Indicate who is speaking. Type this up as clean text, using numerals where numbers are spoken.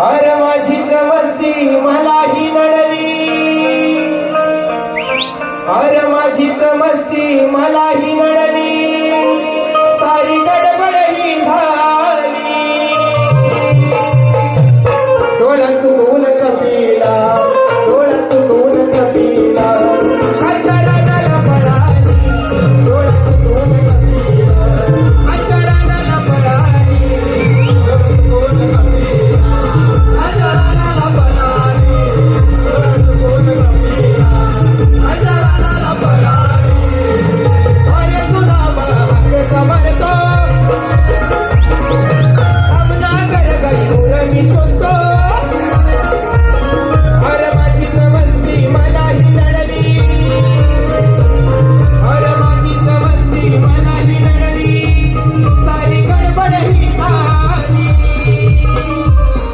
Speaker 1: अरे माझीच मस्ती मलाही नडली, अरे माझीच मस्ती मलाही नडली, सारी गडबड ही झाली. डोळा चुकवून कपिला, डोळा चुकवून कपिला, अंतराला पळाली. डोळा चुकवून कपिला, अंतराला पळाली. डोळा चुकवून कपिला, अंतराला पळाली. डोळा चुकवून कपिला, अंतराला पळाली. अरे तुला बाग समजतो, आमना गडगडी मी शोधतो.